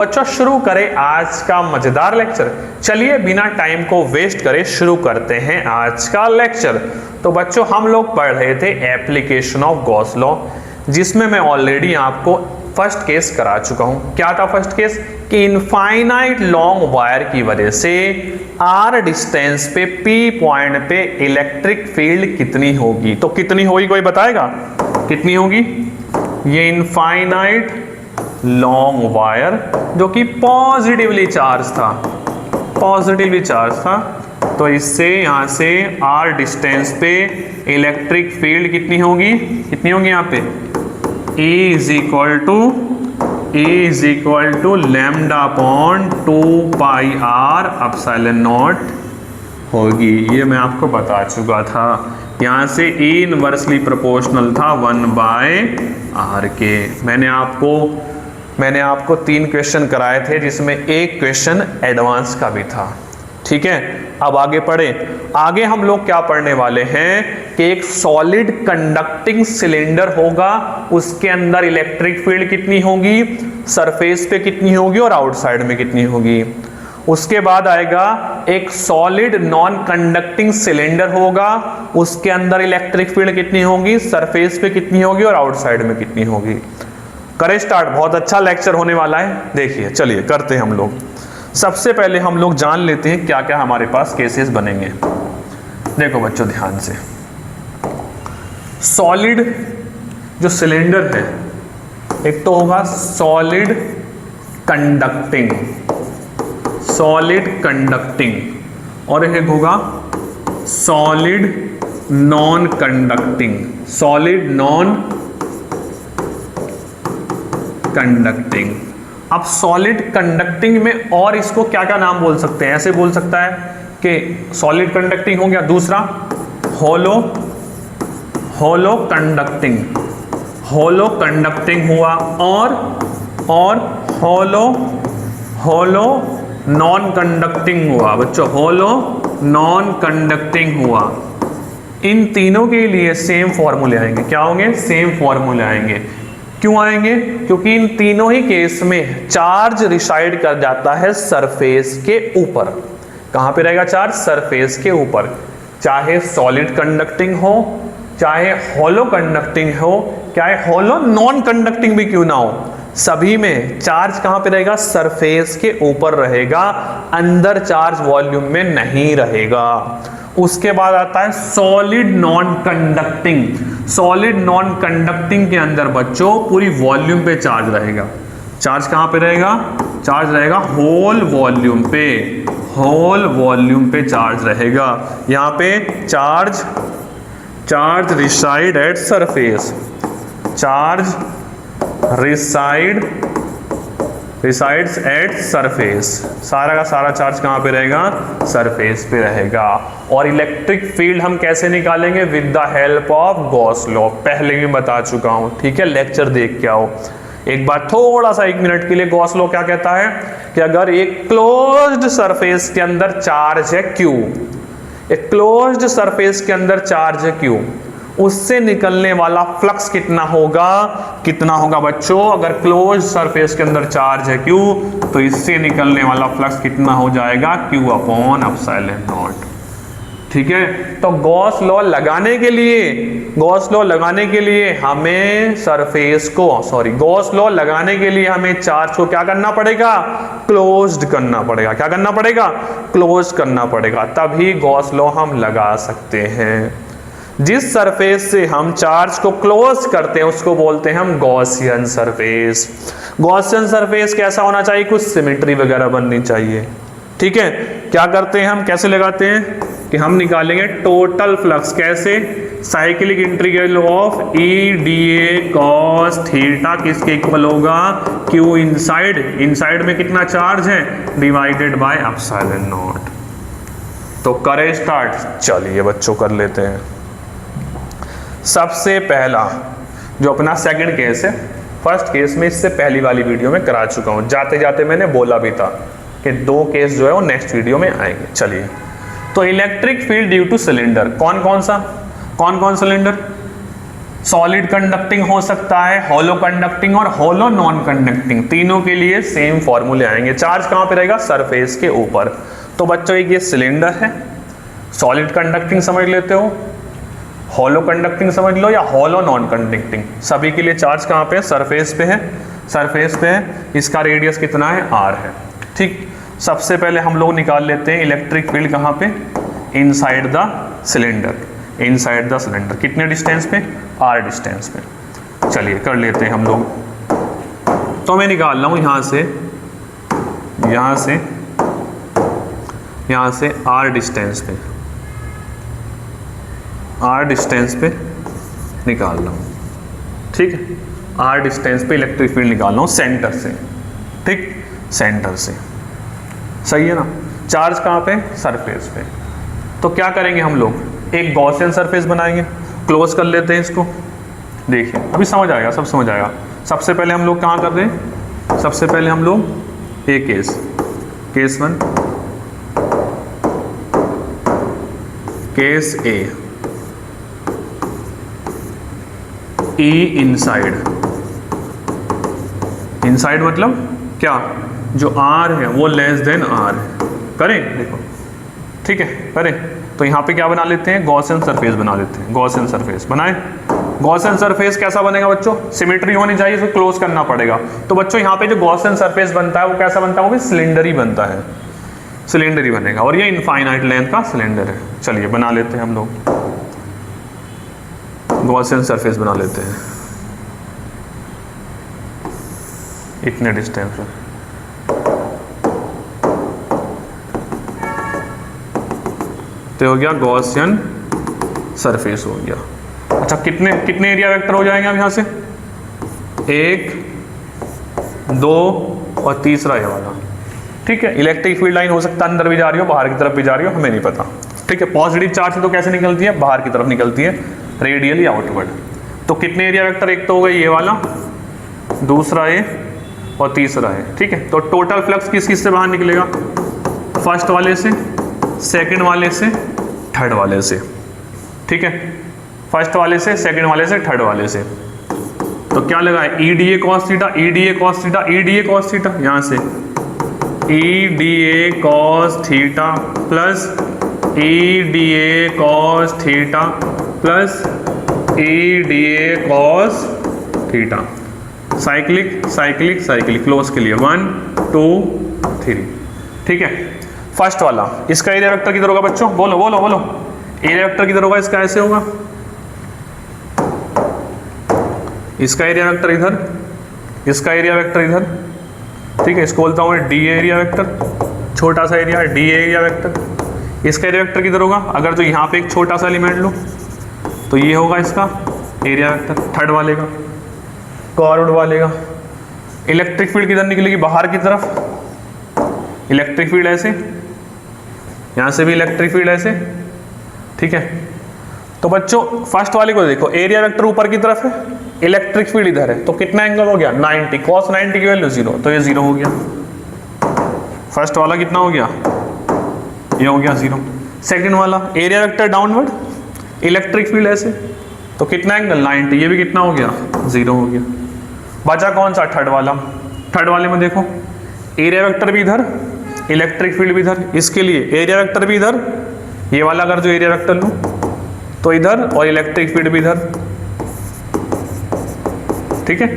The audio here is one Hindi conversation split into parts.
बच्चों शुरू करें आज का मजेदार लेक्चर। चलिए बिना टाइम को वेस्ट करे शुरू करते हैं आज का लेक्चर। तो बच्चों हम लोग पढ़ रहे थे एप्लीकेशन ऑफ गॉस लॉ, जिसमें मैं ऑलरेडी आपको फर्स्ट केस करा चुका हूं। क्या था फर्स्ट केस कि इनफाइनाइट लॉन्ग वायर की वजह से आर डिस्टेंस पे पी पॉइंट पे इलेक्ट्रिक फील्ड कितनी होगी। तो कितनी होगी कोई बताएगा कितनी होगी? ये इनफाइनाइट लॉन्ग वायर जो कि पॉजिटिवली चार्ज था, तो इससे यहां से आर डिस्टेंस पे इलेक्ट्रिक फील्ड कितनी होगी यहाँ पे E is equal to lambda upon 2 pi R epsilon naught होगी। ये मैं आपको बता चुका था। यहाँ से E इनवर्सली प्रोपोर्शनल था 1 बाय आर के। मैंने आपको 3 क्वेश्चन कराए थे, जिसमें एक क्वेश्चन एडवांस का भी था। ठीक है, अब आगे पढ़े। आगे हम लोग क्या पढ़ने वाले हैं कि एक सॉलिड कंडक्टिंग सिलेंडर होगा, उसके अंदर इलेक्ट्रिक फील्ड कितनी होगी, सरफेस पे कितनी होगी और आउटसाइड में कितनी होगी। उसके बाद आएगा एक सॉलिड नॉन कंडक्टिंग सिलेंडर होगा, उसके अंदर इलेक्ट्रिक फील्ड कितनी होगी, सरफेस पे कितनी होगी और आउटसाइड में कितनी होगी। करें स्टार्ट, बहुत अच्छा लेक्चर होने वाला है। देखिए चलिए करते हैं हम लोग। सबसे पहले हम लोग जान लेते हैं क्या क्या हमारे पास केसेस बनेंगे। देखो बच्चों ध्यान से, सॉलिड जो सिलेंडर है, एक तो होगा सॉलिड कंडक्टिंग और एक होगा सॉलिड नॉन कंडक्टिंग। अब सॉलिड कंडक्टिंग में और इसको क्या क्या नाम बोल सकते हैं? ऐसे बोल सकता है कि सॉलिड कंडक्टिंग हो गया, दूसरा होलो कंडक्टिंग हुआ, और होलो नॉन कंडक्टिंग हुआ। बच्चों होलो नॉन कंडक्टिंग हुआ। इन तीनों के लिए सेम फॉर्मूले आएंगे। क्या होंगे? सेम फॉर्मूले आएंगे। क्यों आएंगे? क्योंकि इन तीनों ही केस में चार्ज रिसाइड कर जाता है सरफेस के ऊपर। कहां पे रहेगा चार्ज? सरफेस के ऊपर। चाहे सॉलिड कंडक्टिंग हो, चाहे होलो कंडक्टिंग हो, चाहे होलो नॉन कंडक्टिंग भी क्यों ना हो, सभी में चार्ज कहां पे रहेगा? सरफेस के ऊपर रहेगा, अंदर चार्ज वॉल्यूम में नहीं रहेगा। उसके बाद आता है सॉलिड नॉन कंडक्टिंग के अंदर बच्चों पूरी वॉल्यूम पे चार्ज रहेगा। चार्ज कहां पे रहेगा? चार्ज रहेगा होल वॉल्यूम पे चार्ज रहेगा। यहां पे charge reside at surface, resides at surface. सारा का सारा चार्ज कहां पे रहेगा? सरफेस पे रहेगा। और इलेक्ट्रिक फील्ड हम कैसे निकालेंगे? With the help of Gauss law. पहले भी बता चुका हूं, ठीक है, लेक्चर देख के आओ एक बार थोड़ा सा 1 मिनट के लिए। गॉस लॉ क्या कहता है कि अगर एक क्लोज्ड सरफेस के अंदर चार्ज है Q, एक क्लोज्ड सरफेस के अंदर चार्ज है Q, उससे निकलने वाला फ्लक्स कितना होगा बच्चों? अगर क्लोज सरफेस के अंदर चार्ज है Q, तो इससे निकलने वाला फ्लक्स कितना हो जाएगा? Q upon epsilon naught. ठीक है, तो गॉस लॉ लगाने के लिए हमें चार्ज को क्या करना पड़ेगा? क्लोज्ड करना पड़ेगा। क्या करना पड़ेगा? क्लोज करना पड़ेगा, तभी गॉस लॉ हम लगा सकते हैं। जिस सरफेस से हम चार्ज को क्लोज करते हैं उसको बोलते हैं हम गॉसियन सरफेस। गॉसियन सरफेस कैसा होना चाहिए? कुछ सिमेट्री वगैरह बननी चाहिए। ठीक है, क्या करते हैं हम, कैसे लगाते हैं कि हम निकालेंगे टोटल फ्लक्स। कैसे? Cyclic integral of EdA cos theta किसके इक्वल होगा? Q इनसाइड में कितना चार्ज है? Divided by epsilon not. तो करें स्टार्ट। चलिए बच्चों कर लेते हैं। सबसे पहला जो अपना सेकंड केस है, फर्स्ट केस में इससे पहली वाली वीडियो में करा चुका हूं। जाते जाते मैंने बोला भी था कि 2 केस जो है वो नेक्स्ट वीडियो में आएंगे। चलिए, तो electric field due two cylinder, कौन कौन सिलेंडर? सॉलिड कंडक्टिंग हो सकता है, हॉलो कंडक्टिंग और हॉलो नॉन कंडक्टिंग, तीनों के लिए सेम फॉर्मूले आएंगे। चार्ज कहाँ पे रहेगा? सरफेस के ऊपर। तो बच्चों एक ये सिलेंडर है, सॉलिड कंडक्टिंग समझ लेते हो, हॉलो कंडक्टिंग समझ लो या हॉलो नॉन कंडक्टिंग, सभी के लिए चार्ज कहाँ पे है? सरफेस पे है, सरफेस पे है। इसका रेडियस कितना है? r है। ठीक, सबसे पहले हम लोग निकाल लेते हैं इलेक्ट्रिक फील्ड कहाँ पे? Inside the cylinder, inside the cylinder. कितने डिस्टेंस पे? r डिस्टेंस पे। चलिए कर लेते हैं हम लोग। तो मैं निकाल रहा हूँ यहाँ से, यहाँ से, यहाँ से r डिस्टेंस पे, r डिस्टेंस पे निकाल रहा हूँ। ठीक है, r डिस्टेंस पे इलेक्ट्रिक फील्ड निकाल रहा हूँ सेंटर से। ठीक, सेंटर से, सही है ना। चार्ज कहाँ पे? सरफेस पे। तो क्या करेंगे हम लोग? एक गॉसियन सरफेस बनाएंगे, क्लोज कर लेते हैं इसको। देखिए अभी समझ आएगा, सब समझ आएगा। सबसे पहले हम लोग कहाँ कर रहे हैं? सबसे पहले हम लोग ए केस, केस 1, केस ए, ई इनसाइड, इनसाइड मतलब क्या? जो r है वो लेस देन r है। करें, देखो, ठीक है, करें। तो यहाँ पे क्या बना लेते हैं? गॉसियन सरफेस बना लेते हैं। गॉसियन सरफेस बनाए। गॉसियन सरफेस कैसा बनेगा बच्चों? सिमेट्री होनी चाहिए, इसको क्लोज करना पड़ेगा। तो बच्चों यहाँ पे जो गॉसियन सरफेस बनता है वो कैसा बनता है? वो भी सिलेंडर ही बनता है, सिलेंडर ही बनेगा। और ये इनफाइनाइट लेंथ का सिलेंडर है। चलिए बना लेते हैं हम लोग, गॉसियन सरफेस बना लेते हैं इतने डिस्टेंस पे। तो हो गया गॉसियन सरफेस हो गया। अच्छा, कितने कितने एरिया वेक्टर हो जाएंगे अब यहाँ से? 1, 2 और तीसरा ये वाला। ठीक है, इलेक्ट्रिक फील्ड लाइन हो सकता है अंदर भी जा रही हो, बाहर की तरफ भी जा रही हो, हमें नहीं पता। ठीक है, पॉजिटिव चार्ज से तो कैसे निकलती है? बाहर की तरफ निकलती है, रेडियली आउटवर्ड। तो कितने एरिया वेक्टर? एक तो हो गई ये वाला, दूसरा ये और तीसरा है। ठीक है, तो टोटल फ्लक्स किस किस से बाहर निकलेगा? फर्स्ट वाले से, सेकंड वाले से, थर्ड वाले से। ठीक है, फर्स्ट वाले से, सेकंड वाले से, थर्ड वाले से। तो क्या लगा है? E D A cos theta, E D A cos theta, E D A cos theta, यहाँ से E D A cos theta plus E D A cos theta plus E D A cos theta. Cyclic cyclic cyclic, close के लिए 1 2 3। ठीक है, फर्स्ट वाला, इसका एरिया वेक्टर किधर होगा बच्चों? बोलो बोलो बोलो, एरिया वेक्टर किधर होगा? इसका ऐसे होगा, इसका एरिया वेक्टर इधर, इसका एरिया वेक्टर इधर। ठीक है, इसको बोलता हूँ डी एरिया वेक्टर, छोटा सा एरिया डी एरिया वेक्टर। इसका एरिया वेक्टर किधर होगा? अगर जो यहाँ पे एक छोटा सा एलिमेंट लो तो ये होगा इसका एरिया वेक्टर, थर्ड वाले का, कॉर्ड वाले का। इलेक्ट्रिक फील्ड किधर निकलेगी? बाहर की तरफ। इलेक्ट्रिक फील्ड ऐसे, यहाँ से भी इलेक्ट्रिक फील्ड ऐसे। ठीक है, तो बच्चों फर्स्ट वाले को देखो, एरिया वेक्टर ऊपर की तरफ है, इलेक्ट्रिक फील्ड इधर है, तो कितना एंगल हो गया? 90, cos 90 की वैल्यू 0, तो ये 0 हो गया। फर्स्ट वाला कितना हो गया? ये हो गया 0। सेकंड वाला area vector downward, electric field ऐसे, तो कितना एंगल? 90, ये भी कितना हो गया? 0 हो गया। बचा कौन सा? थर्ड वाला। थर्ड वाले में देखो, एरिया वेक्टर भी इधर, इलेक्ट्रिक फील्ड भी इधर, इसके लिए एरिया वेक्टर भी इधर, ये वाला अगर जो एरिया वेक्टर लूँ तो इधर, और इलेक्ट्रिक फील्ड भी इधर। ठीक है,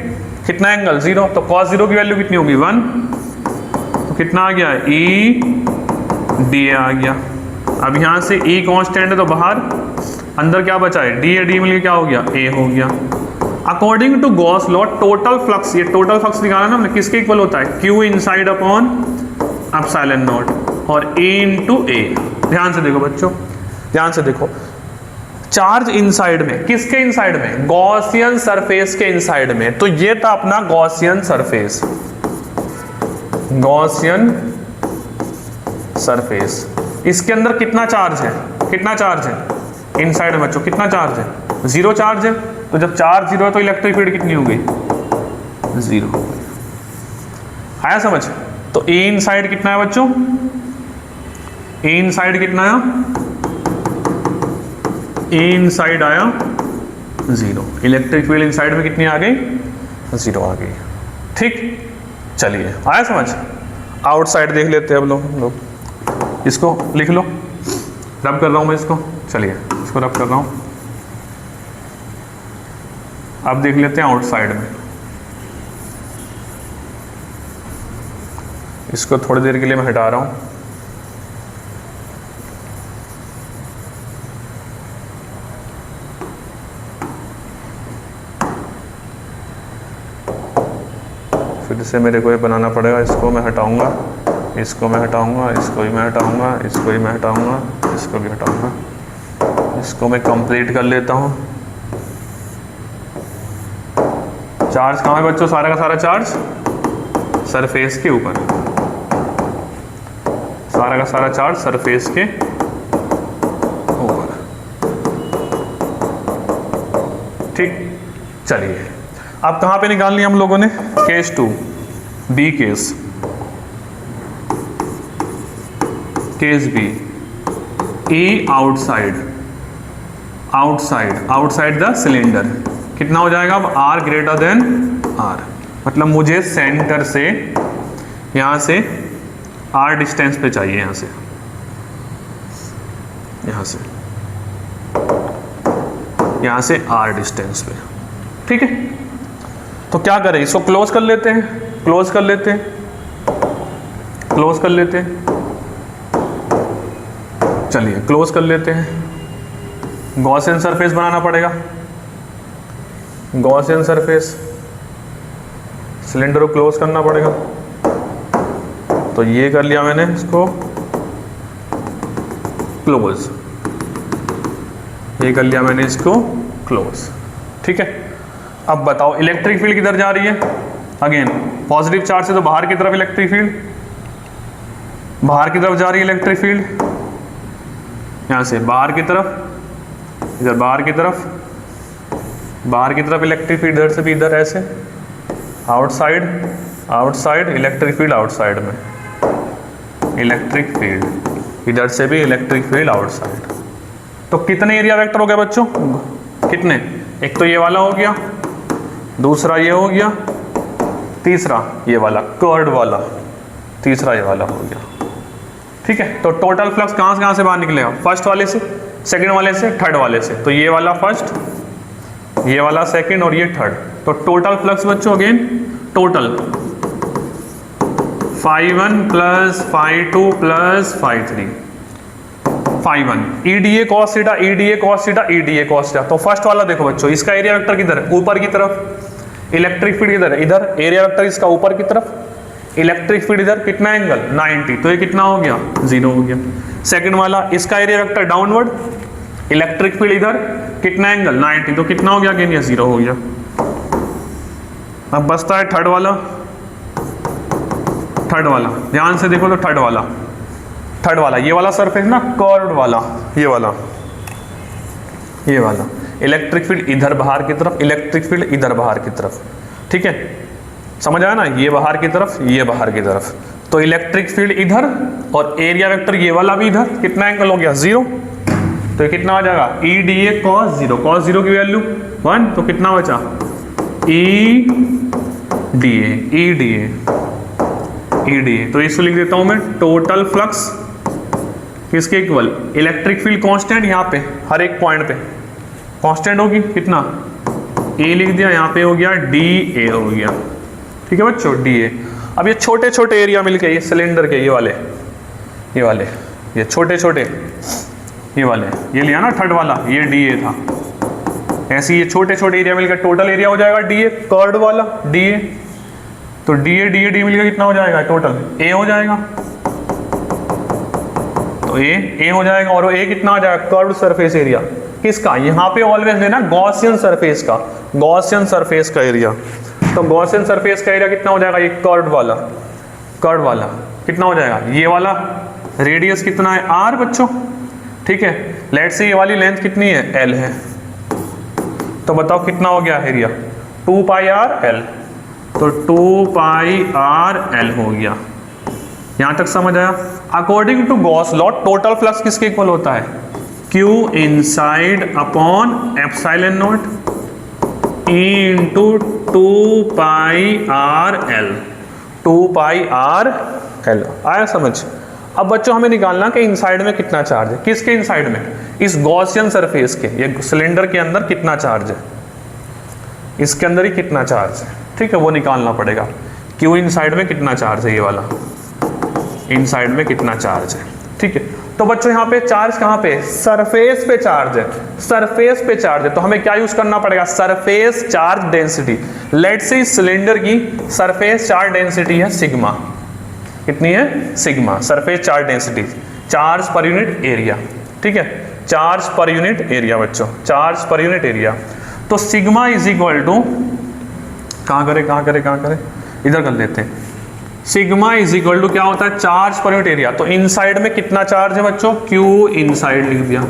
कितना एंगल? 0, तो cos 0 की वैल्यू कितनी होगी? 1, तो कितना आ गया? ई डी ए आ गया। अब यहाँ से ई कांस्टेंट है तो बाहर, अंदर क्या बचा है? डी ए, डी मिलकर क्या हो गया? ए हो गया। According to Gauss law total flux, ये टोटल फ्लक्स निकाला ना हमने, किसके इक्वल होता है? Q inside upon epsilon naught और ए इनटू ए। ध्यान से देखो बच्चों, ध्यान से देखो, चार्ज इनसाइड में, किसके इनसाइड में? गॉसियन सरफेस के इनसाइड में। तो ये था अपना गॉसियन सरफेस, गॉसियन सरफेस। इसके अंदर कितना चार्ज है? कितना चार्ज है इनसाइड में बच्चों? कितना चार्ज है? 0 चार्ज है। तो जब चार्ज 0 है तो इलेक्ट्रिक फील्ड कितनी हो गई? 0। आया समझ? तो ए इनसाइड कितना है बच्चों? ए इनसाइड कितना आया? ए इनसाइड आया 0। इलेक्ट्रिक फील्ड इनसाइड में कितनी आ गई? 0 आ गई। ठीक, चलिए आया समझ। आउटसाइड देख लेते हैं अब लोग। इसको लिख लो, रब कर रहा हूँ मैं इसको। चलिए इसको रब कर रहा हूँ। अब देख लेते हैं आउटसाइड में। इसको थोड़ी देर के लिए मैं हटा रहा हूँ। फिर से मेरे को ये बनाना पड़ेगा। इसको मैं हटाऊंगा, इसको मैं हटाऊंगा, इसको भी मैं हटाऊंगा, इसको भी मैं हटाऊंगा, इसको भी हटाऊंगा। इसको मैं कंप्लीट कर लेता हूँ। चार्ज कहाँ है बच्चों? सारा का सारा चार्ज सरफेस के ऊपर। सारा का सारा चार्ज सरफेस के ऊपर। ठीक, चलिए अब कहाँ पे निकाल लिया हम लोगों ने? Case 2, B case, case B. E outside, outside, outside the cylinder. कितना हो जाएगा अब? R greater than R. मतलब मुझे सेंटर से यहां से आर डिस्टेंस पे चाहिए, यहां से, यहां से, यहां से आर डिस्टेंस पे। ठीक है, तो क्या करें? इसको क्लोज कर लेते हैं, क्लोज कर लेते हैं, क्लोज कर लेते हैं। चलिए क्लोज कर लेते हैं। गॉसियन सरफेस बनाना पड़ेगा। गॉसियन सरफेस, सिलेंडर को क्लोज करना पड़ेगा। तो ये कर लिया मैंने, इसको क्लोज, ये कर लिया मैंने इसको क्लोज। ठीक है, अब बताओ इलेक्ट्रिक फील्ड किधर जा रही है? अगेन पॉजिटिव चार्ज से तो बाहर की तरफ इलेक्ट्रिक फील्ड, बाहर की तरफ जा रही है इलेक्ट्रिक फील्ड। यहाँ से बाहर की तरफ, इधर बाहर की तरफ, बाहर की तरफ इलेक्ट्रिक फील्ड, इधर से भी इधर ऐसे outside, outside electric field, outside में इलेक्ट्रिक फील्ड, इधर से भी इलेक्ट्रिक फील्ड आउटसाइड। तो कितने एरिया वेक्टर हो गए बच्चों? कितने? एक तो ये वाला हो गया, दूसरा ये हो गया, तीसरा ये वाला कर्ड वाला, तीसरा ये वाला हो गया। ठीक है, तो टोटल फ्लक्स कहाँ से बाहर निकलेगा? फर्स्ट वाले से, सेकंड वाले से, थर्ड वाले से। तो ये वाला फर्स्ट, ये वाला सेकंड और ये थर्ड। तो टोटल फ्लक्स बच्चों again total φ1 plus φ2 plus φ3, φ1 EDA cos theta, EDA cos theta, EDA cos theta. तो फर्स्ट वाला देखो बच्चों, इसका एरिया वेक्टर किधर है? ऊपर की तरफ। इलेक्ट्रिक फील्ड किधर है? इधर। एरिया वेक्टर इसका ऊपर की तरफ, इलेक्ट्रिक फील्ड इधर। कितना एंगल? 90। तो ये कितना हो गया? 0 हो गया। सेकंड वाला, इसका area vector downward, electric field इधर। कितना एंगल? 90। तो कितना हो गया? अगेन ये 0 हो गया। अब बचता है थर्ड वाला। थर्ड वाला ध्यान से देखो तो थर्ड वाला, थर्ड वाला ये वाला सरफेस ना, कर्व्ड वाला, ये वाला, ये वाला। इलेक्ट्रिक फील्ड इधर बाहर की तरफ, इलेक्ट्रिक फील्ड इधर बाहर की तरफ। ठीक है, समझ आया ना? ये बाहर की तरफ, ये बाहर की तरफ। तो इलेक्ट्रिक फील्ड इधर और एरिया वेक्टर ये वाला भी इधर। कितना एंगल हो गया? 0। तो ये कितना आ जाएगा? EDA cos 0, cos 0 की वैल्यू 1। तो कितना बचा? EDA। तो इसको लिख देता हूं मैं टोटल फ्लक्स किसके इक्वल? इलेक्ट्रिक फील्ड कांस्टेंट, यहाँ पे हर एक पॉइंट पे कांस्टेंट होगी। कितना? A लिख दिया, यहाँ पे हो गया DA हो गया। ठीक है बच्चों, DA। अब ये छोटे छोटे एरिया मिलके, ये सिलेंडर के ये वाले, ये वाले, ये छोटे छोटे, ये वाले, ये लिया ना थर्ड वाला, ये DA था। ऐसे ये छोटे छोटे एरिया मिलकर टोटल एरिया हो जाएगा DA, कर्ड वाला DA। तो DA मिलकर कितना हो जाएगा? टोटल A हो जाएगा। तो A हो जाएगा। और A कितना आ जाएगा? कर्व्ड सरफेस एरिया किसका? यहाँ पे ऑलवेज लेना गॉसियन सरफेस का, गॉसियन सरफेस का एरिया। तो गॉसियन सरफेस का एरिया कितना हो जाएगा? ये कर्व्ड वाला, कर्व्ड वाला कितना हो जाएगा? ये वाला रेडियस कितना है? R बच्चों। ठीक है, लेट्स से ये वाली लेंथ कितनी है? L है। तो बताओ कितना हो गया एरिया? 2 पाई R L। तो 2 पाई R L हो गया। यहां तक समझ आया? According to Gauss law total flux किसके इक्वल होता है? Q inside upon epsilon naught E into 2πr_l, 2πr_l आया समझ। अब बच्चों हमें निकालना कि इनसाइड में कितना चार्ज है। किसके इनसाइड में? इस गॉसियन सरफेस के, ये सिलेंडर के अंदर कितना चार्ज है, इसके अंदर ही कितना चार्ज है, ठीक है, वो निकालना पड़ेगा। क्यू इनसाइड में कितना चार्ज है, ये वाला इनसाइड में कितना चार्ज है, ठीक है। तो बच्चों यहाँ पे चार्ज कहाँ पे? सरफेस पे चार्ज है, सरफेस पे चार्ज है, तो हमें क्या यूज करना पड़ेगा? Surface charge density. Let's say इस सिलेंडर की सरफेस चार्ज डेंसिटी है सिग्मा, कितनी है? Sigma, surface charge density, charge per unit area, ठीक है, चार्ज पर यूनिट एरिया बच्चों, चार्ज पर यूनिट एरिया। तो सिग्मा इज इक्वल टू, कहाँ करें, इधर कर लेते हैं। सिग्मा इज इक्वल टू क्या होता है? Charge per unit area. तो इनसाइड में कितना चार्ज है बच्चों? क्यू इनसाइड लिख दिया।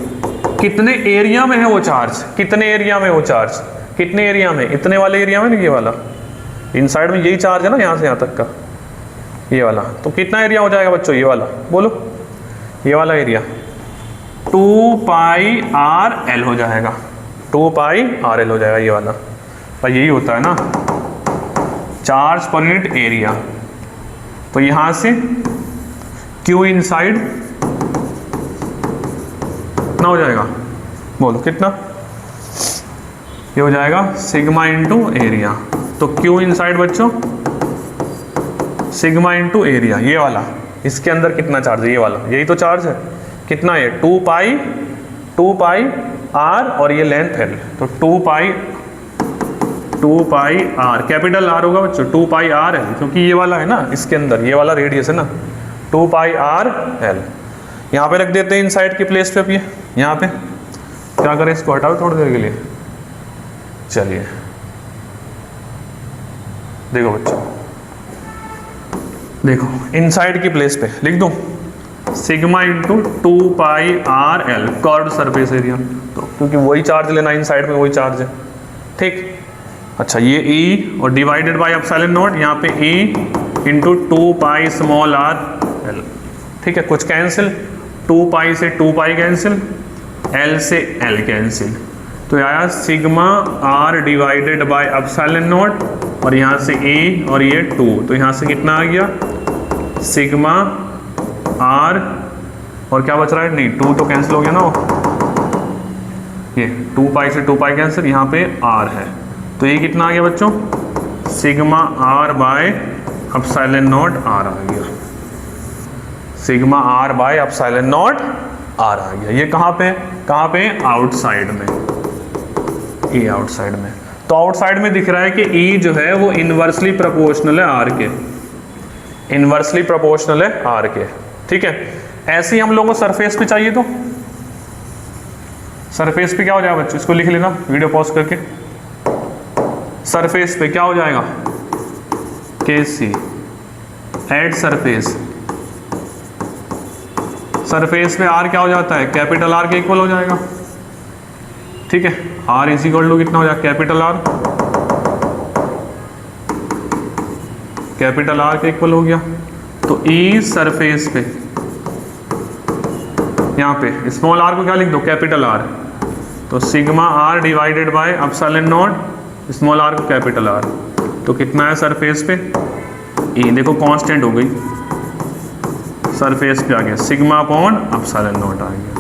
कितने एरिया में है वो चार्ज? कितने एरिया में वो चार्ज? कितने एरिया में? इतने वाले एरिया में, ये वाला इनसाइड में यही चार्ज है ना, यहाँ से यहाँ तक का, ये वाला। तो कितना एरिया हो जाएगा बच्चों? ये वाला बोलो, ये वाला एरिया 2πr_l हो जाएगा, 2πr_l हो जाएगा ये वाला। तो यही होता है ना चार्ज पर यूनिट एरिया। तो यहां से Q इनसाइड कितना हो जाएगा, बोलो कितना? ये हो जाएगा सिग्मा इंटू एरिया। तो Q इनसाइड बच्चों सिग्मा इंटू एरिया, ये वाला, इसके अंदर कितना चार्ज है? ये वाला, यही तो चार्ज है। कितना है? 2πr और ये लेंथ है, तो 2πr, कैपिटल R होगा बच्चों, 2πr है, क्योंकि ये वाला है ना इसके अंदर, ये वाला रेडियस है ना, 2πr_l। यहाँ पे रख देते हैं इनसाइड की प्लेस पे। अब ये यहाँ पे क्या करें, इसको हटाओ थोड़ी देर के लिए। चलिए देखो बच्चों, देखो इनसाइड की प्लेस पे लिख दूं sigma into 2πr_l curved surface area, तो क्योंकि वही चार्ज लेना इनसाइड में, वही चार्ज है, ठीक। अच्छा, ये E और डिवाइडेड बाय एप्सिलॉन नॉट, यहाँ पे E इंटू 2πr_l, ठीक है। कुछ कैंसिल, 2π से 2π कैंसिल, L से L कैंसिल, तो आया sigma R divided by epsilon naught, और यहाँ से E और ये 2, तो यहाँ से कितना आ गया? सिग्मा R, और क्या बच रहा है? नहीं, 2 तो कैंसिल हो गया ना, ये 2π से 2π कैंसिल, यहाँ पे R है, तो ये कितना आ गया बच्चों? Sigma R bye epsilon not R आ गया, sigma R bye epsilon not R आ गया। ये कहाँ पे? कहाँ पे? आउटसाइड में, ये आउटसाइड में। तो आउटसाइड में दिख रहा है कि E जो है वो इनवर्सली प्रोपोर्शनल है R के, इनवर्सली प्रोपोर्शनल है R के, ठीक है। ऐसे ही हम लोगों को सरफेस पे चाहिए, तो सरफेस पे क्या हो जाएगा बच्चों? इसको लिख लेना वीडियो पॉज करके। सरफेस पे क्या हो जाएगा? KC एट सरफेस, सरफेस पे R क्या हो जाता है? कैपिटल R के इक्वल हो जाएगा, ठीक है। R इज इक्वल टू कितना हो जाएगा? कैपिटल R, कैपिटल R के इक्वल हो गया। तो E सरफेस पे, यहाँ पे स्मॉल r को क्या लिख दो? कैपिटल R, तो sigma R divided by epsilon naught, small r को कैपिटल R, तो कितना है सरफेस पे? E, देखो कांस्टेंट हो गई, सरफेस पे आ गया सिग्मा अपॉन एप्सिलॉन नॉट आ गया,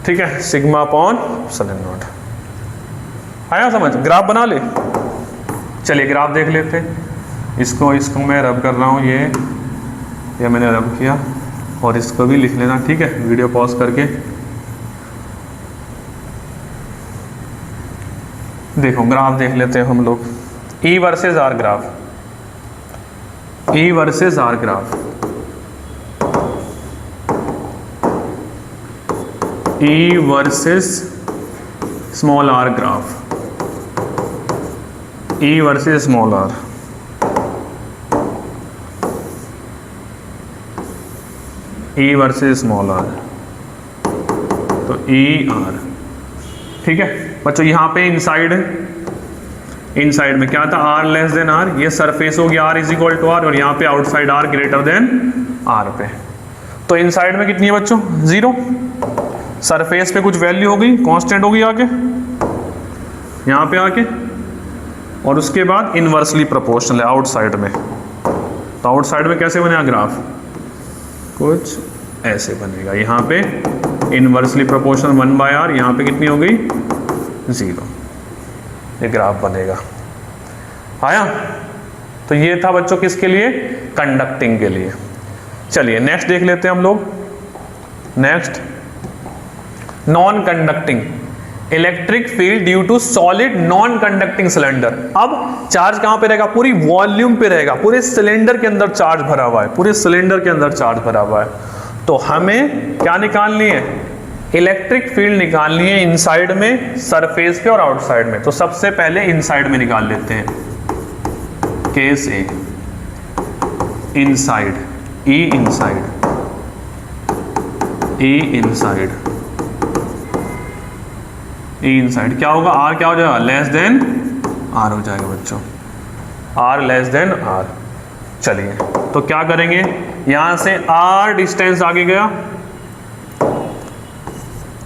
ठीक है, सिग्मा अपॉन एप्सिलॉन नॉट। आया समझ? ग्राफ बना ले। चलिए ग्राफ देख लेते हैं। इसको मैं रब कर रहा हूँ, ये मैंने रब किया, और इसको भी लिख लेना, ठीक है, वीडियो पॉज करके। देखो ग्राफ देख लेते हैं हम लोग, E versus R graph, E versus R graph, E versus small r graph, E versus small r, E versus small r, तो ER, ठीक है बच्चों। यहाँ पे इनसाइड है, इनसाइड में क्या था? R लेस देन R, ये सरफेस हो गया R is equal to R, और यहाँ पे outside R greater than R पे। तो इनसाइड में कितनी है बच्चों? 0। सरफेस पे कुछ वैल्यू हो गई, कांस्टेंट हो गई आगे, यहाँ पे आके, और उसके बाद इनवर्सली प्रोपोर्शनल है आउटसाइड में। तो आउटसाइड में कैसे बनेगा ग्राफ, कुछ ऐसे बनेगा। यहाँ पे इनवर्सली प्रोपोर्शनल 1/r, यहाँ पे कितनी हो गई 0, ये ग्राफ बनेगा। आया? तो ये था बच्चों किसके लिए, कंडक्टिंग के लिए। चलिए नेक्स्ट देख लेते हैं हम लोग। Next, non conducting electric field due to solid non conducting cylinder. अब चार्ज कहां पे रहेगा, पूरी वॉल्यूम पे रहेगा, पूरे सिलेंडर के अंदर चार्ज भरा हुआ है, पूरे सिलेंडर के अंदर चार्ज भरा हुआ है। तो हमें क्या निकालनी है, इलेक्ट्रिक फील्ड निकालनी है इनसाइड में, सरफेस पे और आउटसाइड में। तो सबसे पहले इनसाइड में निकाल लेते हैं। केस ए, इनसाइड, ई इनसाइड, ई इनसाइड, ई इनसाइड क्या होगा, आर क्या हो जाएगा, लेस देन आर हो जाएगा बच्चों, आर लेस देन आर। चलिए तो क्या करेंगे, यहां से आर डिस्टेंस आगे गया,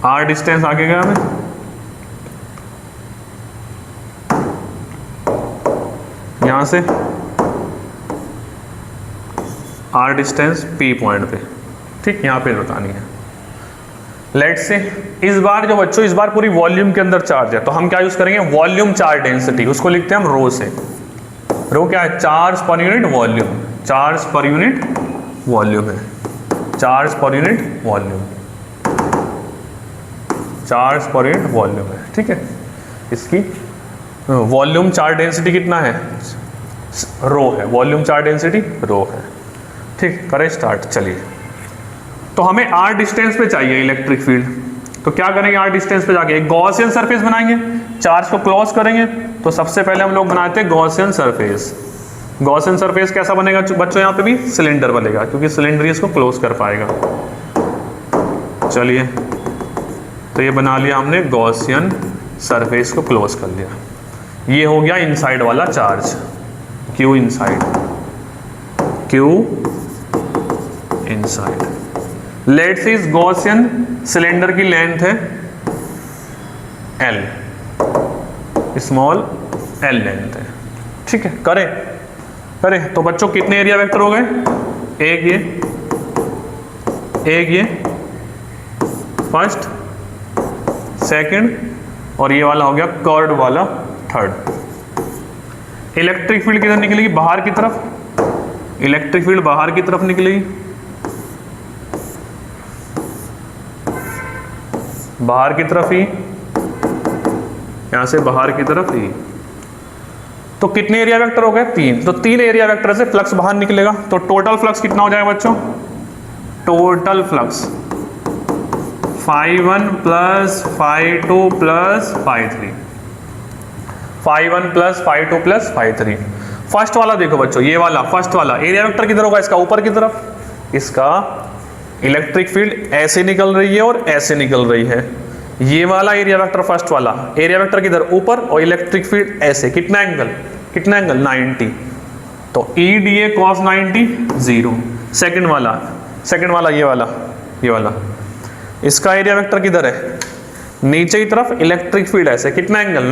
आर डिस्टेंस आगे गया हमें, यहां से आर डिस्टेंस पी पॉइंट पे, ठीक, यहां पे बतानी है। लेट से इस बार जो बच्चों, इस बार पूरी वॉल्यूम के अंदर चार्ज है, तो हम क्या यूज करेंगे, वॉल्यूम चार्ज डेंसिटी, उसको लिखते हैं हम रो से। रो क्या है, charge per unit volume, charge per unit volume है, charge per unit volume, charge per unit volume है, ठीक है। इसकी वॉल्यूम चार्ज डेंसिटी कितना है, रो है, वॉल्यूम चार्ज डेंसिटी रो है, ठीक। करें स्टार्ट। चलिए तो हमें आर डिस्टेंस पे चाहिए इलेक्ट्रिक फील्ड, तो क्या करेंगे, आर डिस्टेंस पे जाके एक गॉसियन सरफेस बनाएंगे, चार्ज को क्लोज करेंगे। तो सबसे पहले हम लोग बनाते हैं गॉसियन सरफेस। गॉसियन सरफेस कैसा बनेगा बच्चों, यहाँ पे भी सिलेंडर बनेगा, क्योंकि सिलेंडर ही इसको क्लोज कर पाएगा। चलिए तो ये बना लिया हमने, गॉसियन सरफेस को क्लोज कर लिया। ये हो गया इनसाइड वाला charge, Q inside, Q inside. Let's say इस गॉसियन सिलेंडर की लेंथ है एल, स्मॉल एल लेंथ है, ठीक है। करें करें तो बच्चों कितने एरिया वेक्टर हो गए, एक ये फर्स्ट, सेकंड, और ये वाला हो गया कर्ड वाला थर्ड। इलेक्ट्रिक फील्ड किधर निकलेगी, बाहर की तरफ, इलेक्ट्रिक फील्ड बाहर की तरफ निकलेगी, बाहर की तरफ ही, यहां से बाहर की तरफ ही। तो कितने एरिया वेक्टर हो गए, 3। तो 3 एरिया वेक्टर से फ्लक्स बाहर निकलेगा। तो टोटल फ्लक्स कितना हो जाएगा बच्चों, total flux φ1 plus φ2 plus φ3, φ1 plus φ2 plus φ3। First वाला देखो बच्चों, ये वाला फर्स्ट वाला एरिया वेक्टर किधर होगा, इसका ऊपर की तरफ। इसका इलेक्ट्रिक फील्ड ऐसे निकल रही है और ऐसे निकल रही है। ये वाला एरिया वेक्टर फर्स्ट वाला एरिया वेक्टर किधर, ऊपर, और इलेक्ट्रिक फील्ड ऐसे, कितना एंगल, कितना एंगल 90। तो E D A cos 90 0। Second वाला ये वाला इसका एरिया वेक्टर किधर है, नीचे की तरफ, इलेक्ट्रिक फील्ड ऐसे, कितना एंगल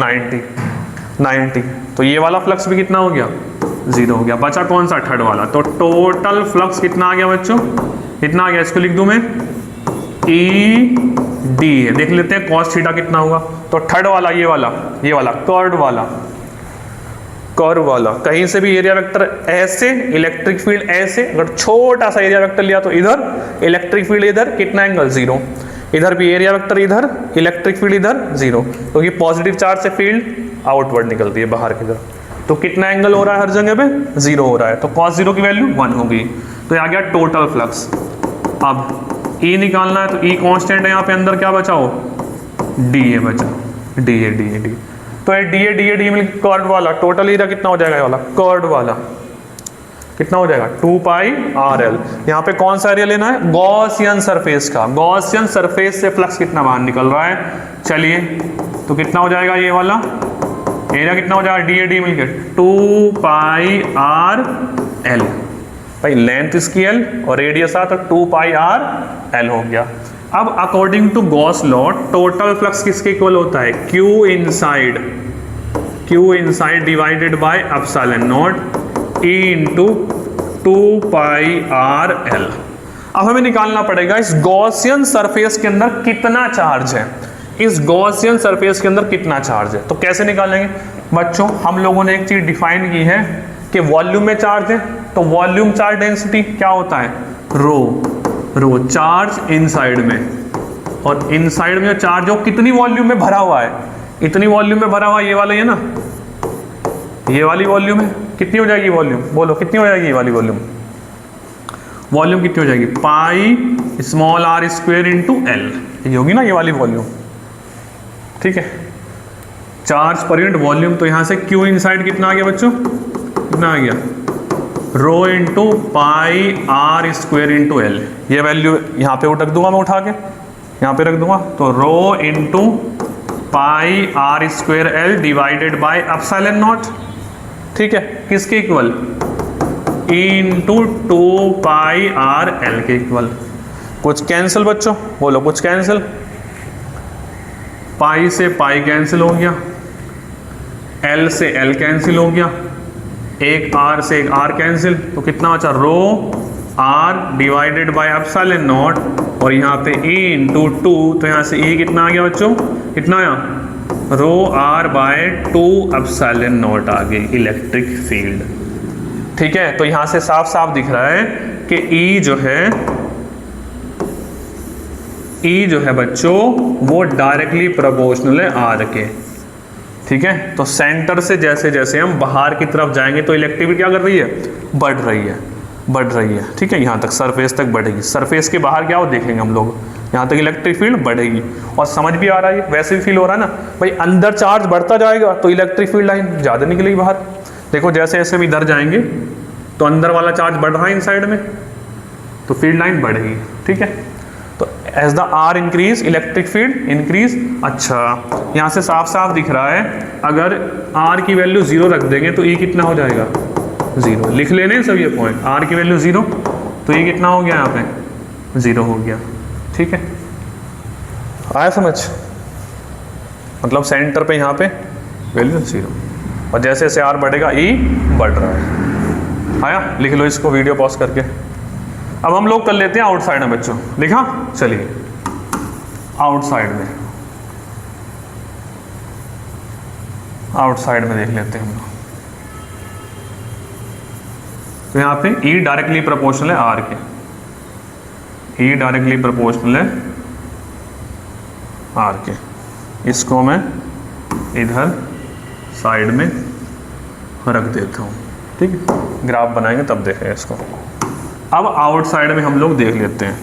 90। तो ये वाला फ्लक्स भी कितना हो गया, 0 हो गया। बचा कौन सा, थर्ड वाला। तो टोटल फ्लक्स कितना आ गया बच्चों, कितना आ गया, इसको लिख दूं मैं, ई डी है, देख लेते हैं कॉस थीटा कितना होगा। तो थर्ड वाला ये वाला कर्व वाला कहीं से भी एरिया वेक्टर ऐसे, इलेक्ट्रिक फील्ड ऐसे, अगर छोटा सा एरिया वेक्टर लिया तो इधर, इलेक्ट्रिक फील्ड इधर, कितना एंगल 0। इधर भी एरिया वेक्टर इधर, इलेक्ट्रिक फील्ड इधर 0, क्योंकि पॉजिटिव चार्ज से फील्ड आउटवर्ड निकलती है बाहर की तरफ। तो कितना एंगल हो रहा है हर जगह पे, 0 हो रहा है। तो cos 0 की वैल्यू 1 होगी। तो ये आ गया टोटल फ्लक्स। अब E निकालना है, तो E कांस्टेंट है, यहाँ पे अंदर क्या बचा हो, DA बचा, DA। तो ये DA मिल कर्ड वाला टोटल एरिया कितना हो जाएगा, ये वाला कर्ड वाला कितना हो जाएगा, 2πRL। यहाँ पे कौन सा एरिया लेना है, गॉसियन सरफेस का। गॉसियन सरफेस से फ्लक्स कितना बाहर निकल रहा है, चलिए तो कितना हो जाएगा, ये वाला एरिया कितना हो जाएगा, DA मिलकर 2πRL। भाई लेंथ इसकी L और रेडियस आ, तो 2πRL हो गया। अब according to Gauss law total flux किसके इक्वल होता है, Q inside Q inside divided by epsilon naught E into 2πr_l। अब हमें निकालना पड़ेगा इस गॉसियन सरफेस के अंदर कितना चार्ज है, इस गॉसियन सरफेस के अंदर कितना चार्ज है। तो कैसे निकालेंगे बच्चों, हम लोगों ने एक चीज डिफाइन की है कि वॉल्यूम में चार्ज है, तो वॉल्यूम चार्ज डेंसिटी क्या होता है, रो चार्ज इनसाइड में, और इनसाइड में जो चार्ज हो कितनी वॉल्यूम में भरा हुआ है, इतनी वॉल्यूम में भरा हुआ ये वाला, ये ना ये वाली वॉल्यूम है, कितनी हो जाएगी वॉल्यूम, बोलो कितनी हो जाएगी ये वाली वॉल्यूम, वॉल्यूम कितनी हो जाएगी pi small r square into L, ये होगी ना ये वाली वॉल्यूम। ठीक है, चार्ज पर यूनिट वॉल्यूम, तो यहां से क्यू इनसाइड कितना आ गया बच्चों, कितना आ गया, rho into pi r square into L. ये वैल्यू यहाँ पे रख दूंगा मैं, उठा के यहाँ पे रख दूंगा, तो rho into pi r square L divided by epsilon naught. ठीक है, किसके इक्वल, ई इंटू 2πr_l के इक्वल। कुछ कैंसिल बच्चों, बोलो कुछ कैंसिल, पाई से पाई कैंसिल हो गया, एल से एल कैंसिल हो गया, एक आर से एक आर कैंसिल, तो कितना बचा, rho R divided by epsilon naught, और यहाँ पे ई इंटू 2, तो यहाँ से ई कितना आ गया बच्चों, कितना आया, रो आर बाय 2 एप्सिलॉन नॉट आ गई इलेक्ट्रिक फील्ड। ठीक है, तो यहां से साफ साफ दिख रहा है कि ई जो है बच्चों वो डायरेक्टली प्रोपोर्शनल है आर के। ठीक है, तो सेंटर से जैसे जैसे हम बाहर की तरफ जाएंगे तो इलेक्ट्रिक क्या कर रही है, बढ़ रही है। ठीक है, यहाँ तक सरफेस तक बढ़ेगी, सरफेस के बाहर क्या हो देखेंगे हम लोग, यहाँ तक इलेक्ट्रिक फील्ड बढ़ेगी। और समझ भी आ रहा है, वैसे भी फील हो रहा है ना भाई, अंदर चार्ज बढ़ता जाएगा तो इलेक्ट्रिक फील्ड लाइन ज़्यादा निकलेगी बाहर। देखो जैसे जैसे भी इधर जाएंगे तो अंदर वाला चार्ज बढ़ रहा है इनसाइड में, तो फील्ड लाइन बढ़ेगी। ठीक है, तो as the R increase electric field increase. अच्छा, यहाँ से साफ साफ दिख रहा है, अगर आर की वैल्यू 0 रख देंगे तो ई कितना हो जाएगा, 0। लिख लेने सब ये पॉइंट, आर की वैल्यू 0 तो ये कितना हो गया, यहाँ पे 0 हो गया। ठीक है, आया समझ, मतलब सेंटर पे यहाँ पे वैल्यू 0, और जैसे जैसे आर बढ़ेगा ई बढ़ रहा है। आया, लिख लो इसको वीडियो पॉज करके। अब हम लोग कर लेते हैं आउटसाइड में बच्चों, लिखा, चलिए आउटसाइड में देख लेते हैं हम लोग। तो यहाँ पे ई डायरेक्टली प्रोपोर्शनल है आर के, ई डायरेक्टली प्रोपोर्शनल है आर के। इसको मैं इधर साइड में रख देता हूँ। ठीक है, ग्राफ बनाएंगे तब देखें इसको। अब आउटसाइड में हम लोग देख लेते हैं,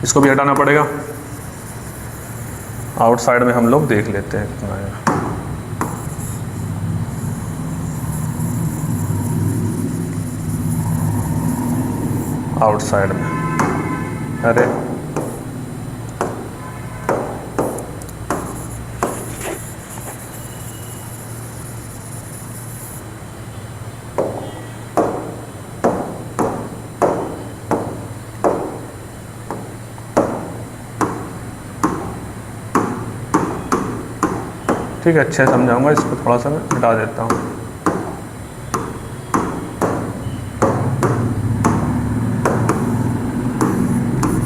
इसको भी हटाना पड़ेगा। आउटसाइड में हम लोग देख लेते हैं कितना है। आउटसाइड में, अरे ठीक है, अच्छे समझाऊंगा, इसको थोड़ा सा मैं हटा देता हूँ।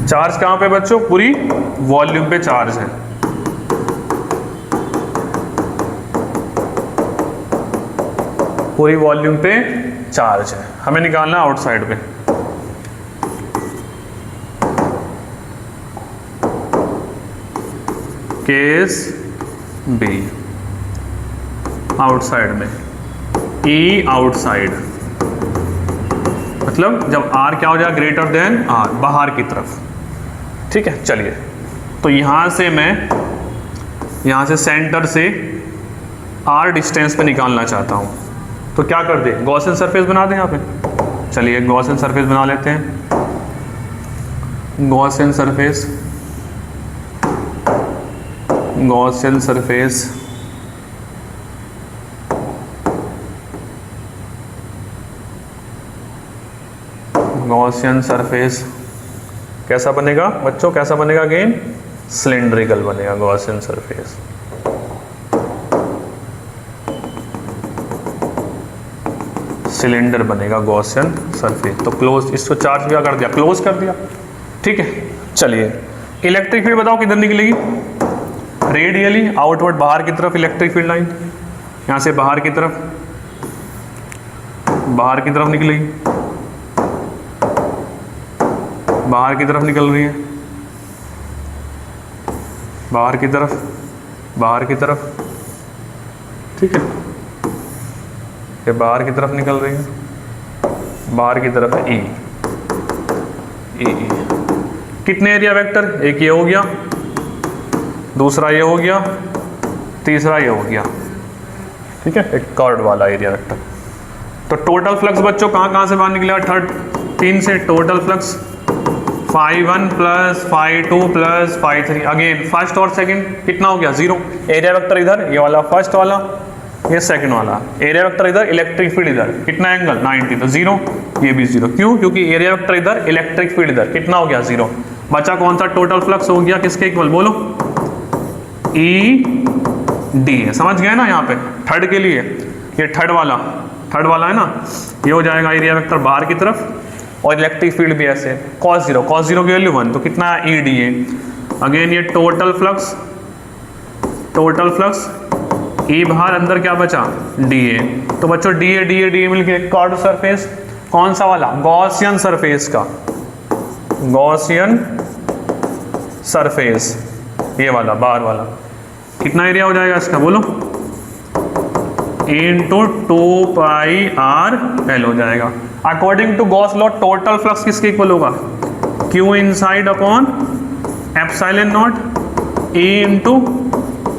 चार्ज कहाँ पे बच्चों, पूरी वॉल्यूम पे चार्ज है। पूरी वॉल्यूम पे चार्ज है, हमें निकालना आउटसाइड पे। केस बी, आउटसाइड में ई आउटसाइड, मतलब जब आर क्या हो जाए ग्रेटर देन आर, बाहर की तरफ। ठीक है, चलिए, तो यहां से मैं यहां से सेंटर से आर डिस्टेंस पे निकालना चाहता हूं, तो क्या कर दे, गॉसियन सरफेस बना दें यहाँ पे। चलिए गॉसियन सरफेस बना लेते हैं। Gaussian surface, Gaussian surface Gaussian surface कैसा बनेगा बच्चों, कैसा बनेगा अगेन, सिलेंड्रिकल बनेगा गॉसियन सरफेस। सिलेंडर बनेगा गॉसियन सरफेस। तो क्लोज, इसको चार्ज क्या कर दिया, क्लोज कर दिया। ठीक है, चलिए इलेक्ट्रिक फील्ड बताओ किधर निकलेगी, रेडियली आउटवर्ड, बाहर की तरफ इलेक्ट्रिक फील्ड लाइन, यहाँ से बाहर की तरफ निकलेगी, बाहर की तरफ निकल रही है, बाहर की तरफ, ठीक है, ये बाहर की तरफ निकल रही है, बाहर की तरफ है ई। कितने एरिया वेक्टर, एक ये हो गया, दूसरा ये हो गया, तीसरा ये हो गया, ठीक है, एक कर्व वाला एरिया वेक्टर। तो टोटल फ्लक्स बच्चों कहाँ से बाहर निकलेगा, थर्ड 3 से total flux φ1 plus φ2 plus φ3, again first और सेकंड कितना हो गया, 0। एरिया वेक्टर इधर, ये वाला फर्स्ट वाला, ये सेकंड वाला, एरिया वेक्टर इधर, इलेक्ट्रिक फील्ड इधर, कितना एंगल 90, तो 0, ये भी 0। क्यों, क्योंकि एरिया वेक्टर इधर, इलेक्ट्रिक फील्ड इधर, कितना हो गया 0। बचा कौन सा, टोटल फ्लक्स हो गया किसके इक्वल, बोलो ई डी है, समझ गए ना। यहाँ पे थर्ड के लिए ये थर्ड वाला है ना, ये हो जाएगा एरिया वेक्टर बाहर की तरफ, और इलेक्ट्रिक फील्ड भी ऐसे cos 0 की वैल्यू 1, तो कितना है ई डी ए। अगेन ये टोटल फ्लक्स ई बाहर, अंदर क्या बचा, डी ए। तो बच्चों डी ए मिलके कर्व्ड सरफेस, कौन सा वाला, गॉसियन सरफेस का, गॉसियन सरफेस, ये वाला बाहर वाला, कितना एरिया हो जाएगा इसका, बोलो इंटू 2πr l हो जाएगा। According to Gauss law total flux किसके इक्वल होगा, Q inside upon epsilon naught E into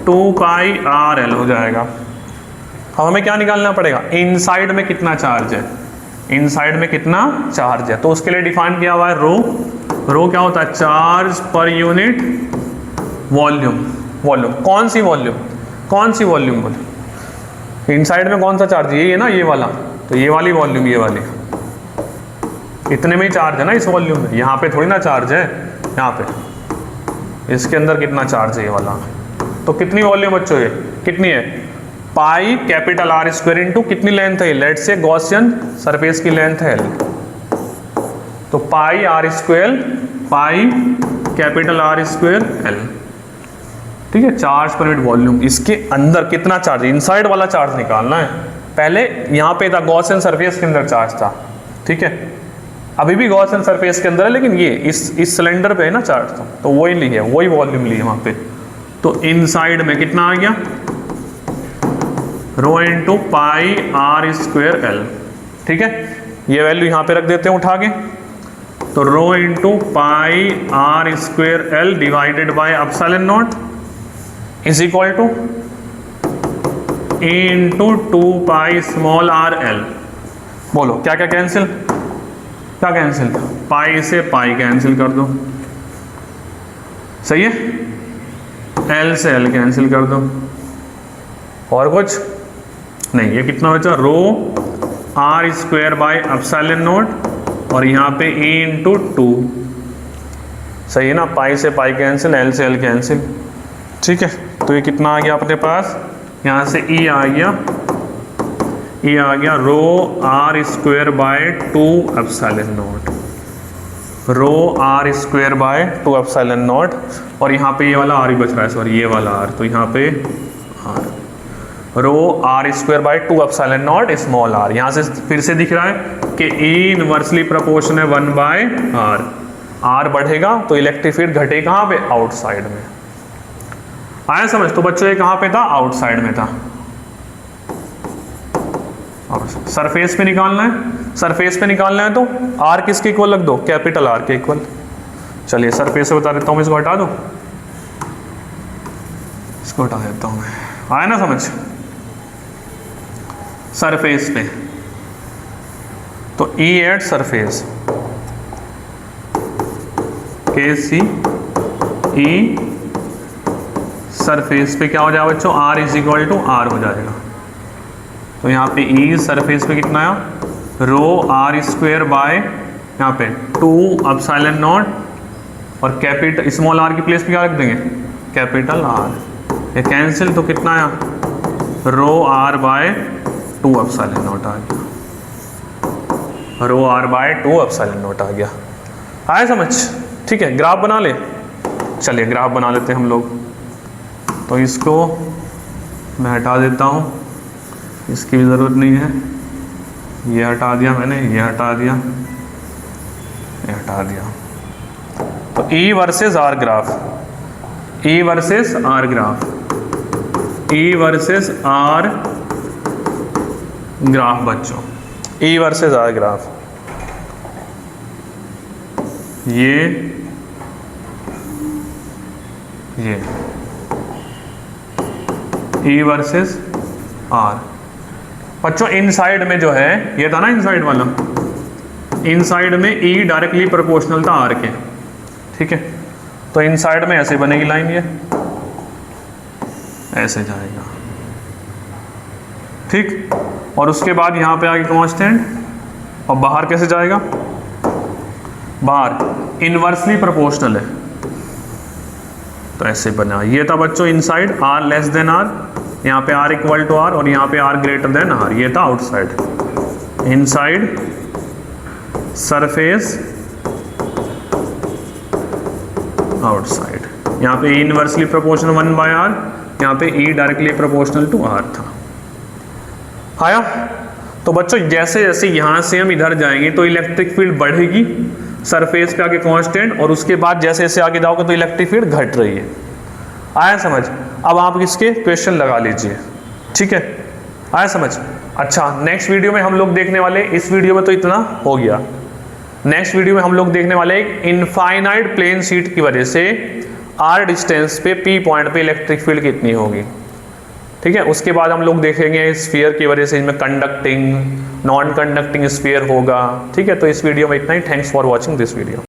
2πr l हो जाएगा। अब हमें क्या निकालना पड़ेगा, इनसाइड में कितना चार्ज है, इनसाइड में कितना चार्ज है, तो उसके लिए डिफाइन किया हुआ है रो क्या होता है, चार्ज पर यूनिट वॉल्यूम। कौन सी वॉल्यूम बोले, इनसाइड में कौन सा चार्ज, ये है ना, ये वाला, तो ये वाली वॉल्यूम, ये वाली, इतने में ही चार्ज है ना इस वॉल्यूम में, यहाँ पे थोड़ी ना चार्ज है, यहाँ पे इसके अंदर कितना चार्ज है ये वाला। तो कितनी वॉल्यूम बच्चों, ये कितनी है, pi capital R square into कितनी लेंथ है, लेट से गॉसियन सरफेस की लेंथ है L, तो पाई R square, pi capital R square L, ठीक है, चार्ज पर यूनिट वॉल्यूम। इसके अंदर कितना चार्ज, इनसाइड वाला चार्ज निकालना है। पहले यहाँ पे था गॉसियन सरफेस के अंदर चार्ज था, ठीक है, अभी भी गॉसियन सरफेस के अंदर है, लेकिन ये इस सिलेंडर पे है ना चार्ज, तो वही ली है, वही वॉल्यूम ली है वहाँ पे। तो इनसाइड में कितना आ गया, rho into pi R square L, ठीक है, ये वैल्यू यहाँ पे रख देते हैं उठा के, तो rho into pi R square L divided by epsilon naught is equal to E into 2π small r l। बोलो क्या कैंसिल, पाई से पाई कैंसिल कर दो, सही है, L से L कैंसिल कर दो, और कुछ नहीं, ये कितना बचा, रो R square bye epsilon naught, और यहाँ पे E इंटू 2, सही है ना, पाई से पाई कैंसिल, L से L कैंसिल, ठीक है। तो ये कितना आ गया अपने पास, यहाँ से E आ गया rho R square by 2 epsilon naught, rho R square by 2 epsilon naught, और यहाँ पे ये वाला R ही बच रहा है, सॉरी ये वाला R, तो यहाँ पे R, rho R square by 2 epsilon naught small r, यहाँ से फिर से दिख रहा है कि E इनवर्सली प्रोपोर्शनल है 1/r, R बढ़ेगा तो इलेक्ट्रिक फील्ड घटे कहाँ पे, आउटसाइड में। आया समझ, तो बच्चों ये कहाँ पे था, आउटसाइड में था। सरफेस पे निकालना है, तो R किसके इक्वल रख दो, कैपिटल R के इक्वल। चलिए सरफेस से बता देता हूँ, इसको हटा दो, इसको हटा देता हूँ मैं, आया ना समझ। सरफेस पे तो E at surface KC E surface पे क्या हो जाएगा बच्चों, R is equal to R हो जाएगा। तो यहाँ पे E सरफेस पे कितना आया, रो R स्क्वायर बाय यहाँ पे 2 एप्सिलॉन नॉट, और कैपिटल स्मॉल r की प्लेस पे क्या रख देंगे, कैपिटल R, ये कैंसिल, तो कितना आया, रो R बाय 2 एप्सिलॉन नॉट आ गया। रो आर बाय 2 एप्सिलॉन नॉट आ गया। आया समझ? ठीक है, ग्राफ बना ले। चलिए ग्राफ बना लेते हैं हम लोग। तो इसको मैं हटा देता हूँ, इसकी भी ज़रूरत नहीं है। ये हटा दिया मैंने, ये हटा दिया, ये हटा दिया। तो E versus R graph, E versus R graph, E versus R graph बच्चों, E वर्सेस आर ग्राफ। ये E वर्सेस आर। बच्चों इनसाइड में जो है, ये था ना इनसाइड वाला, इनसाइड में E डायरेक्टली प्रोपोर्शनल था आर के। ठीक है, तो इनसाइड में ऐसे बनेगी लाइन, ये ऐसे जाएगा। ठीक, और उसके बाद यहां पे आगे कांस्टेंट, और बाहर कैसे जाएगा? बाहर इनवर्सली प्रोपोर्शनल है, तो ऐसे बना। ये था बच्चों inside, R less than R, यहाँ पे आर इक्वल टू आर, और यहाँ पे आर ग्रेटर देन आर। ये था आउटसाइड। Inside surface, outside. यहाँ पे इनवर्सली प्रोपोर्शनल 1 बाय आर, यहाँ पे E directly proportional to R था। आया? तो बच्चों जैसे जैसे यहाँ से हम इधर जाएंगे तो इलेक्ट्रिक फील्ड बढ़ेगी, सरफेस पे आगे कांस्टेंट, और उसके बाद जैसे जैसे आगे जाओगे तो इलेक्ट्रिक फील्ड घट रही है। आया समझ? अब आप इसके क्वेश्चन लगा लीजिए। ठीक है, आया समझ? अच्छा, नेक्स्ट वीडियो में हम लोग देखने वाले, इस वीडियो में तो इतना हो गया। नेक्स्ट वीडियो में हम लोग देखने वाले एक इनफाइनाइट प्लेन शीट की वजह से आर डिस्टेंस पे P पॉइंट पे इलेक्ट्रिक फील्ड कितनी होगी। ठीक है, उसके बाद हम लोग देखेंगे स्फीयर की वजह से इसमें कंडक्टिंग, नॉन कंडक्टिंग स्फीयर होगा। ठीक है, तो इस वीडियो में इतना ही। Thanks for watching this video.